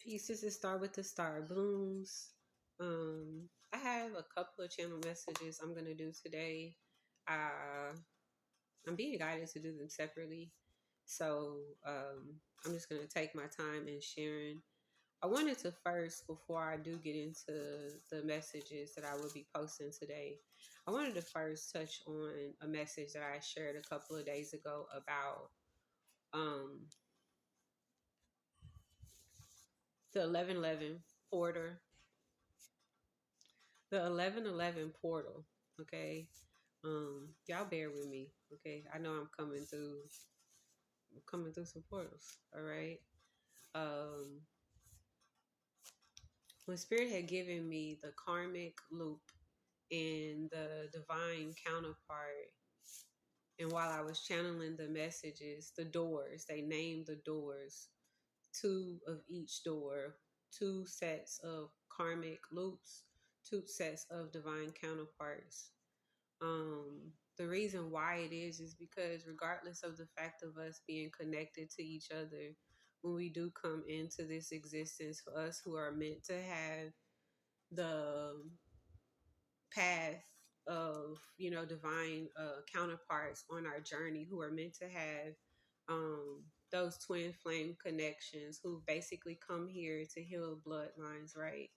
Pieces that start with the star blooms. I have a couple of channel messages I'm gonna do today. Uh, I'm being guided to do them separately, so I'm just gonna take my time and sharing. I wanted to first, before I do get into the messages that I will be posting today, I wanted to first touch on a message that I shared a couple of days ago about um, the 1111 porter, the 1111 portal. Okay, y'all bear with me. Okay, I know I'm coming through some portals. All right. Um, when Spirit had given me the karmic loop and the divine counterpart, and while I was channeling the messages, the doors, they named the doors, two of each door, two sets of karmic loops, two sets of divine counterparts. The reason why it is because regardless of the fact of us being connected to each other, when we do come into this existence, for us who are meant to have the path of divine counterparts on our journey, who are meant to have those twin flame connections, who basically come here to heal bloodlines, right?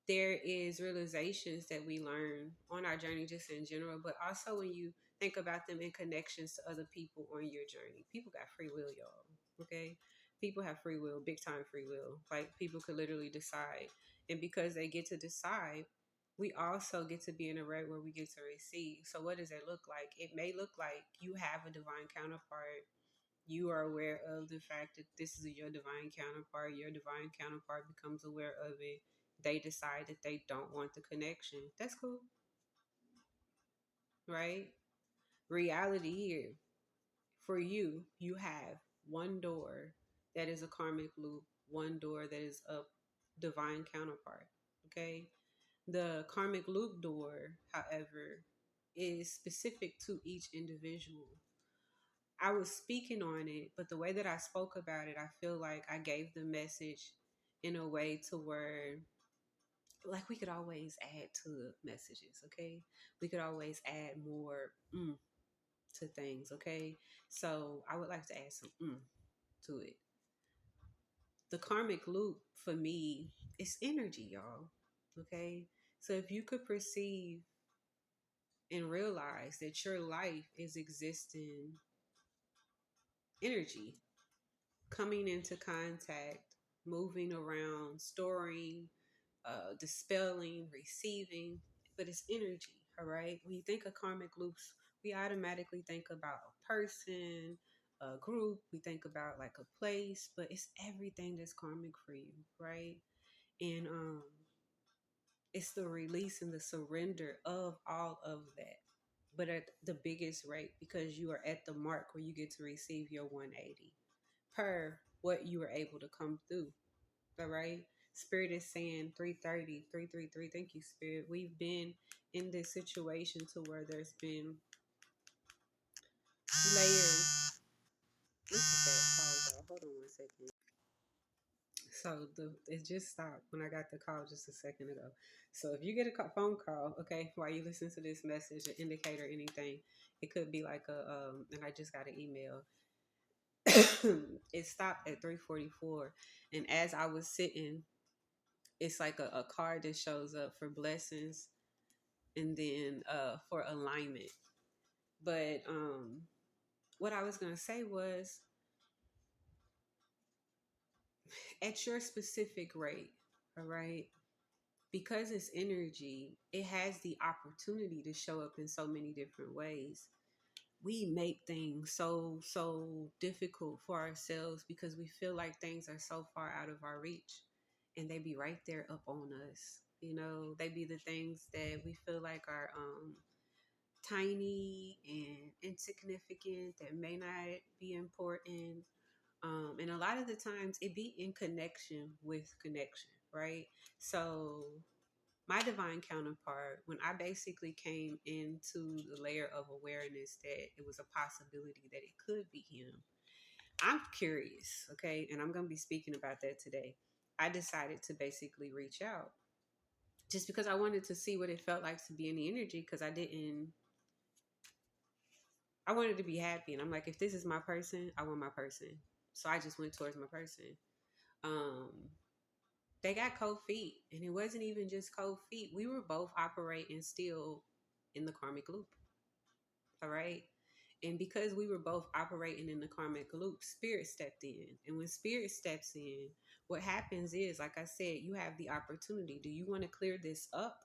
There is realizations that we learn on our journey just in general, but also when you think about them in connections to other people on your journey. People got free will, y'all. Okay, people have free will, big time free will. Like, people could literally decide, and because they get to decide, we also get to be in a rate where we get to receive. So what does it look like? It may look like you have a divine counterpart. You are aware of the fact that this is your divine counterpart. Your divine counterpart becomes aware of it. They decide that they don't want the connection. That's cool, right? Reality here, for you, you have one door that is a karmic loop, one door that is a divine counterpart. Okay. The karmic loop door, however, is specific to each individual. I was speaking on it, but the way that I spoke about it, I feel like I gave the message in a way to where, like, we could always add to messages, okay? We could always add more to things, okay? So I would like to add some to it. The karmic loop for me is energy, y'all, okay? So if you could perceive and realize that your life is existing energy, coming into contact, moving around, storing, dispelling, receiving, but it's energy, all right? When you think of karmic loops, we automatically think about a person, a group, we think about like a place, but it's everything that's karmic for you, right? And it's the release and the surrender of all of that, but at the biggest rate, because you are at the mark where you get to receive your 180 per what you were able to come through. All right. Spirit is saying 330, 333. Thank you, Spirit. We've been in this situation to where there's been layers. Look at that call, though. Hold on one second. So it just stopped when I got the call just a second ago. So if you get a phone call, okay, while you listen to this message, an indicator, anything, it could be like and I just got an email. It stopped at 344, and as I was sitting, it's like a card that shows up for blessings, and then for alignment. But what I was gonna say was, at your specific rate, all right, because it's energy, it has the opportunity to show up in so many different ways. We make things so difficult for ourselves because we feel like things are so far out of our reach, and they be right there up on us. They be the things that we feel like are tiny and insignificant, that may not be important. And a lot of the times it be in connection with connection, right? So my divine counterpart, when I basically came into the layer of awareness that it was a possibility that it could be him, I'm curious, okay? And I'm going to be speaking about that today. I decided to basically reach out just because I wanted to see what it felt like to be in the energy because I wanted to be happy. And I'm like, if this is my person, I want my person. So I just went towards my person. Um, they got cold feet, and it wasn't even just cold feet. We were both operating still in the karmic loop. All right. And because we were both operating in the karmic loop, spirit stepped in. And when spirit steps in, what happens is, like I said, you have the opportunity. Do you want to clear this up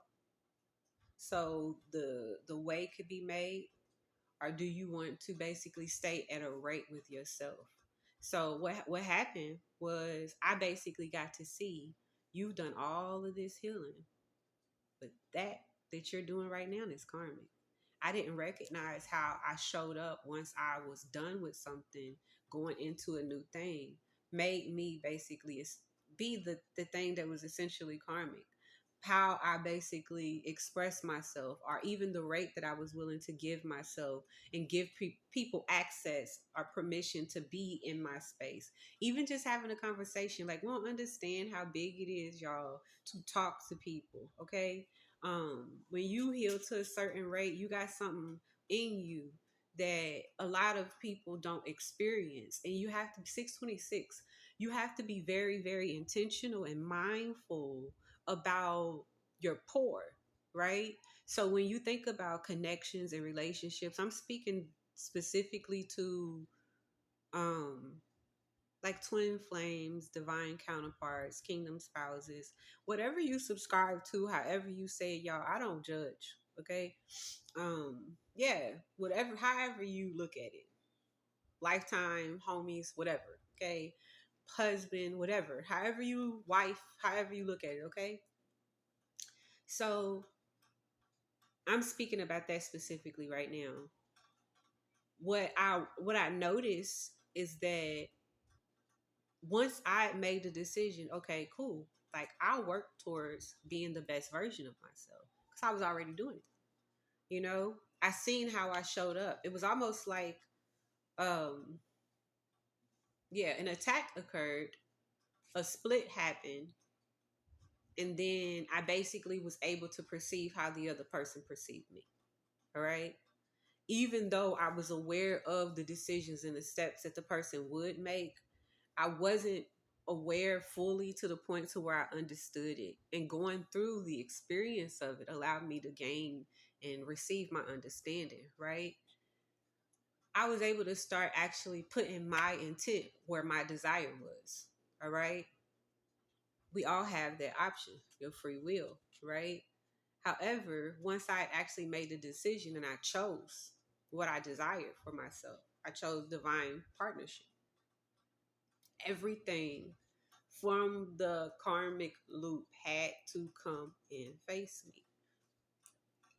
so the way could be made? Or do you want to basically stay at a rate with yourself? So what happened was I basically got to see you've done all of this healing, but that you're doing right now is karmic. I didn't recognize how I showed up once I was done with something, going into a new thing, made me basically be the thing that was essentially karmic. How I basically expressed myself, or even the rate that I was willing to give myself and give people access or permission to be in my space. Even just having a conversation, like, we don't understand how big it is, y'all, to talk to people, okay? When you heal to a certain rate, you got something in you that a lot of people don't experience. And you have to 626, you have to be very, very intentional and mindful about your pour, right? So when you think about connections and relationships, I'm speaking specifically to um like twin flames, divine counterparts, kingdom spouses, whatever you subscribe to, however you say it, y'all, I don't judge. Okay. Yeah, whatever, however you look at it. Lifetime, homies, whatever. Okay. Husband, whatever. However you wife, however you look at it, okay? So I'm speaking about that specifically right now. What I noticed is that once I made the decision, okay, cool. Like I'll work towards being the best version of myself because I was already doing it. You know, I seen how I showed up. It was almost like, um, yeah, an attack occurred, a split happened, and then I basically was able to perceive how the other person perceived me. All right. Even though I was aware of the decisions and the steps that the person would make, I wasn't aware fully to the point to where I understood it. And going through the experience of it allowed me to gain and receive my understanding, right? I was able to start actually putting my intent where my desire was. All right. We all have that option, your free will, right? However, once I actually made the decision and I chose what I desired for myself, I chose divine partnership. Everything from the karmic loop had to come and face me.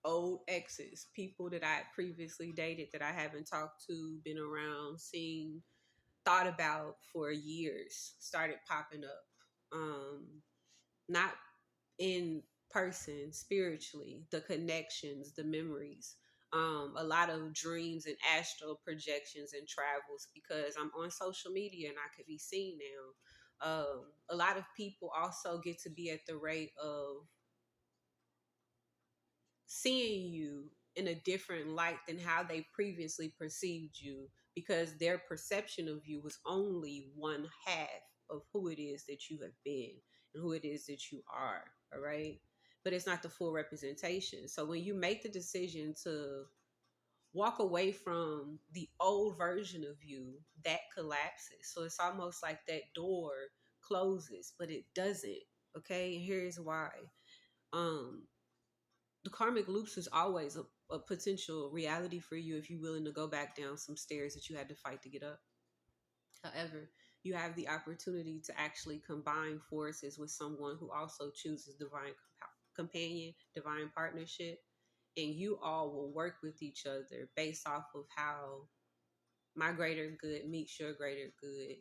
Old exes, people that I had previously dated that I haven't talked to, been around, seen, thought about for years, started popping up. Not in person, spiritually, the connections, the memories, a lot of dreams and astral projections and travels because I'm on social media and I could be seen now. A lot of people also get to be at the rate of seeing you in a different light than how they previously perceived you because their perception of you was only one half of who it is that you have been and who it is that you are. All right. But it's not the full representation. So when you make the decision to walk away from the old version of you, that collapses. So it's almost like that door closes, but it doesn't. Okay. And here's why. Um, the karmic loops is always a potential reality for you if you're willing to go back down some stairs that you had to fight to get up. However, you have the opportunity to actually combine forces with someone who also chooses divine companion, divine partnership, and you all will work with each other based off of how my greater good meets your greater good.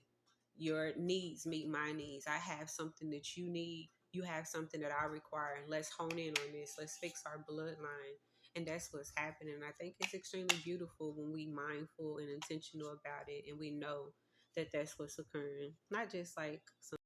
Your needs meet my needs. I have something that you need. You have something that I require. And let's hone in on this. Let's fix our bloodline. And that's what's happening. I think it's extremely beautiful when we mindful and intentional about it. And we know that that's what's occurring. Not just like some